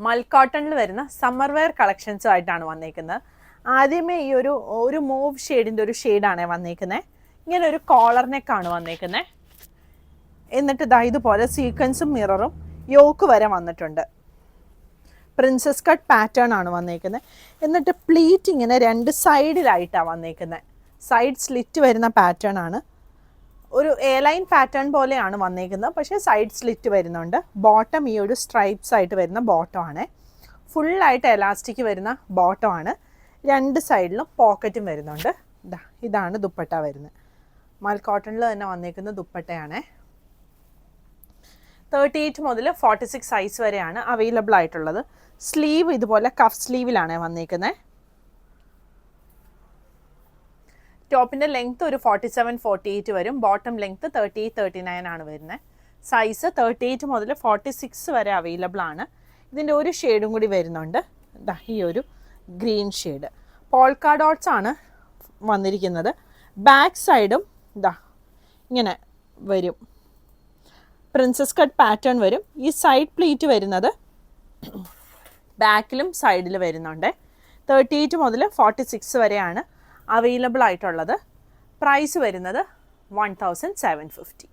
മൽക്കോട്ടണിൽ വരുന്ന summer wear കളക്ഷൻസുമായിട്ടാണ് വന്നേക്കുന്നത്. ആദ്യമേ ഈ ഒരു മൂവ് ഷെയ്ഡിൻ്റെ ഒരു ഷെയ്ഡാണ് വന്നേക്കുന്നത്. ഇങ്ങനെ ഒരു കോളർ നെക്കാണ് വന്നേക്കുന്നത്. എന്നിട്ട് ഇതാ ഇതുപോലെ സീക്വൻസും മിററും യോക്ക് വരെ വന്നിട്ടുണ്ട്. പ്രിൻസസ് കട്ട് പാറ്റേൺ ആണ് വന്നേക്കുന്നത്. എന്നിട്ട് പ്ലീറ്റ് ഇങ്ങനെ രണ്ട് സൈഡിലായിട്ടാണ് വന്നേക്കുന്നത്. സൈഡ് സ്ലിറ്റ് വരുന്ന പാറ്റേൺ ആണ്. ഒരു എ ലൈൻ പാറ്റേൺ പോലെയാണ് വന്നേക്കുന്നത്, പക്ഷേ സൈഡ് സ്ലിറ്റ് വരുന്നുണ്ട്. ബോട്ടം ഈ ഒരു സ്ട്രൈപ്സ് ആയിട്ട് വരുന്ന ബോട്ടം ആണ്. ഫുള്ളായിട്ട് എലാസ്റ്റിക് വരുന്ന ബോട്ടം ആണ്. രണ്ട് സൈഡിലും പോക്കറ്റും വരുന്നുണ്ട്. ഇതാണ് ദുപ്പട്ട വരുന്നത്. മൽക്കോട്ടണിൽ തന്നെ വന്നേക്കുന്ന ദുപ്പട്ടയാണ്. 38 മുതൽ 46 സൈസ് വരെയാണ് അവൈലബിൾ ആയിട്ടുള്ളത്. സ്ലീവ് ഇതുപോലെ കഫ് സ്ലീവിലാണ് വന്നേക്കുന്നത്. ടോപ്പിൻ്റെ ലെങ്ത്ത് ഒരു 47-48 വരും. ബോട്ടം ലെങ്ത്ത് 38-39 ആണ് വരുന്നത്. സൈസ് 38 മുതൽ 46 വരെ അവൈലബിൾ ആണ്. ഇതിൻ്റെ ഒരു ഷെയ്ഡും കൂടി വരുന്നുണ്ട്. ഈ ഒരു ഗ്രീൻ ഷെയ്ഡ് പോൾക്ക ഡോട്ട്സ് ആണ് വന്നിരിക്കുന്നത്. ബാക്ക് സൈഡും ഇങ്ങനെ വരും. പ്രിൻസസ് കട്ട് പാറ്റേൺ വരും. ഈ സൈഡ് പ്ലീറ്റ് വരുന്നത് ബാക്കിലും സൈഡിൽ വരുന്നുണ്ട്. 38 മുതൽ 46 വരെയാണ് അവൈലബിൾ ആയിട്ടുള്ളത്. പ്രൈസ് വരുന്നത് 1750.